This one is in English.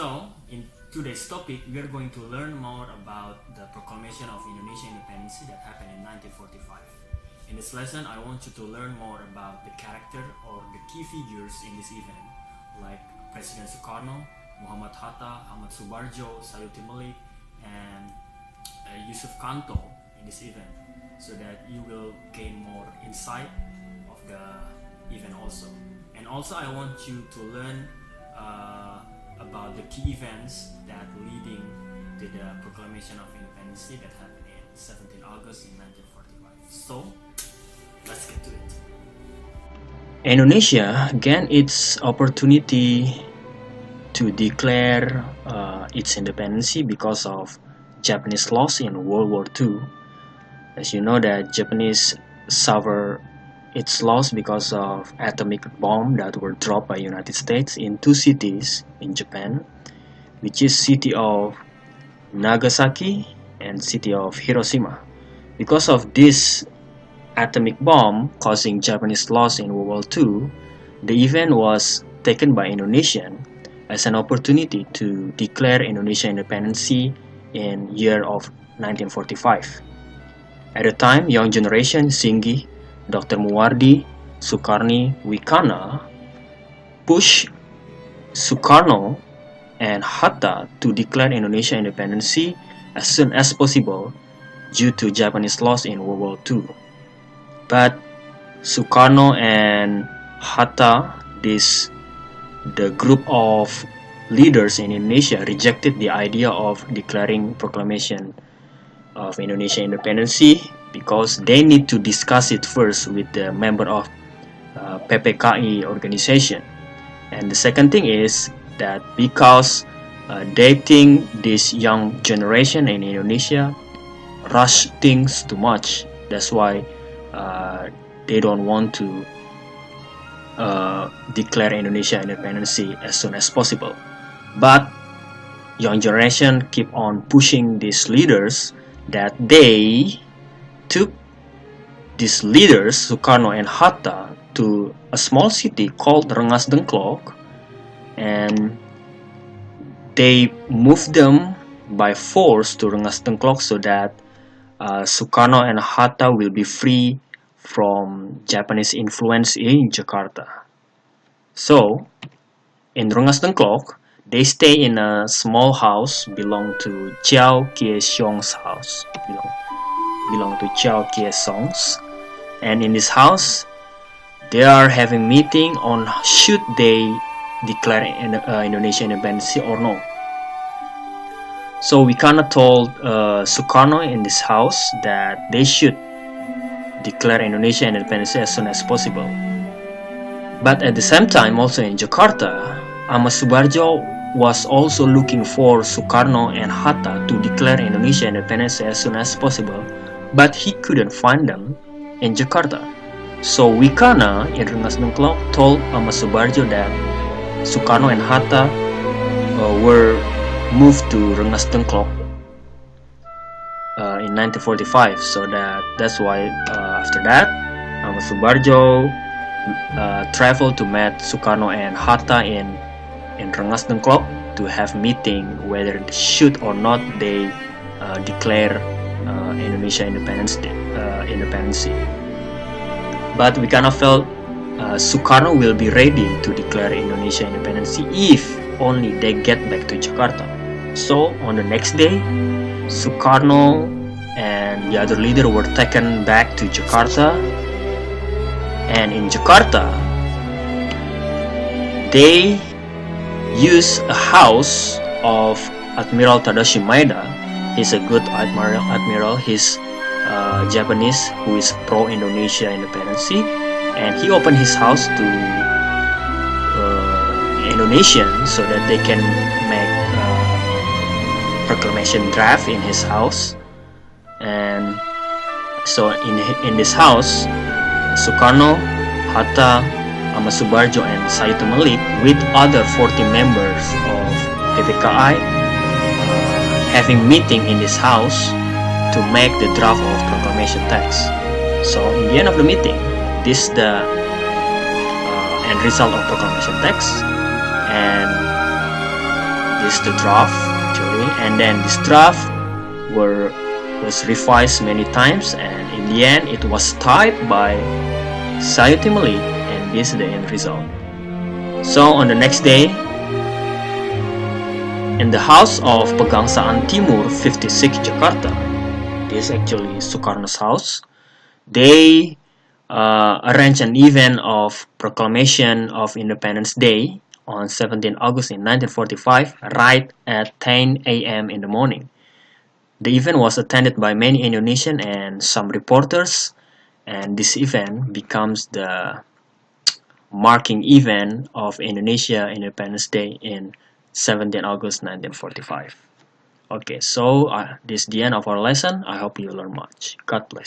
So, in today's topic, we are going to learn more about the Proclamation of Indonesian Independence that happened in 1945. In this lesson, I want you to learn more about the character or the key figures in this event, like President Sukarno, Muhammad Hatta, Ahmad Subarjo, Sayuti Malik, and Yusuf Kanto in this event, so that you will gain more insight of the event also. And also I want you to learn about the key events that leading to the Proclamation of Independence that happened in 17 August in 1945. So, let's get to it. Indonesia gained its opportunity to declare its independence because of Japanese loss in World War II. As you know that Japanese suffered its loss because of atomic bomb that were dropped by United States in two cities in Japan, which is city of Nagasaki and city of Hiroshima. Because of this atomic bomb causing Japanese loss in World War II, the event was taken by Indonesian as an opportunity to declare Indonesia independence in year of 1945. At the time, young generation Singgi, Dr. Muwardi, Sukarni, Wikana pushed Sukarno and Hatta to declare Indonesia independence as soon as possible due to Japanese loss in World War II. But Sukarno and Hatta, the group of leaders in Indonesia, rejected the idea of declaring Proclamation of Indonesia independence because they need to discuss it first with the member of PPKI organization. And the second thing is that because they think this young generation in Indonesia rush things too much, that's why they don't want to declare Indonesia independence as soon as possible. But young generation keep on pushing these leaders that they took these leaders, Sukarno and Hatta, to a small city called Rengas Dengklok, and they moved them by force to Rengas Dengklok so that Sukarno and Hatta will be free from Japanese influence in Jakarta. So, in Rengas Dengklok, they stay in a small house belong to Chiao Kiesong's house. Belong to Chiao Kiesong's. And in this house, they are having meeting on should they declare Indonesia independence or no. So we kinda told Sukarno in this house that they should declare Indonesia independence as soon as possible. But at the same time, also in Jakarta, Ahmad Subarjo was also looking for Sukarno and Hatta to declare Indonesia independence as soon as possible, but he couldn't find them in Jakarta. So Wikana in Rengas Dengklok told Ahmad Subarjo that Sukarno and Hatta were moved to Rengas Dengklok in 1945. So that's why after that Ahmad Subarjo traveled to meet Sukarno and Hatta in Rengas Dengklok to have meeting whether they should or not they declare Indonesia independence. But we kind of felt Sukarno will be ready to declare Indonesia independence if only they get back to Jakarta. So on the next day, Sukarno and the other leader were taken back to Jakarta, and in Jakarta they used a house of Admiral Tadashi Maeda. He's a good admiral. He's Japanese who is pro-Indonesia independence, and he opened his house to Indonesians so that they can make proclamation draft in his house. And so in this house, Sukarno, Hatta, Ahmad Subarjo and Sayuti Malik with other 40 members of PPKI having meeting in this house to make the draft of proclamation text. So in the end of the meeting, this is the end result of proclamation text, and This is the draft actually, and then this draft was revised many times, and in the end it was typed by Sayuti Malik, and this is the end result. So on the next day, in the house of Pegangsaan Timur 56 Jakarta, this is actually Sukarno's house, they arranged an event of Proclamation of Independence Day on 17 August in 1945 right at 10 a.m. in the morning. The event was attended by many Indonesian and some reporters, and this event becomes the marking event of Indonesia Independence Day in 17 August 1945. Okay, so this is the end of our lesson. I hope you learn much. God bless.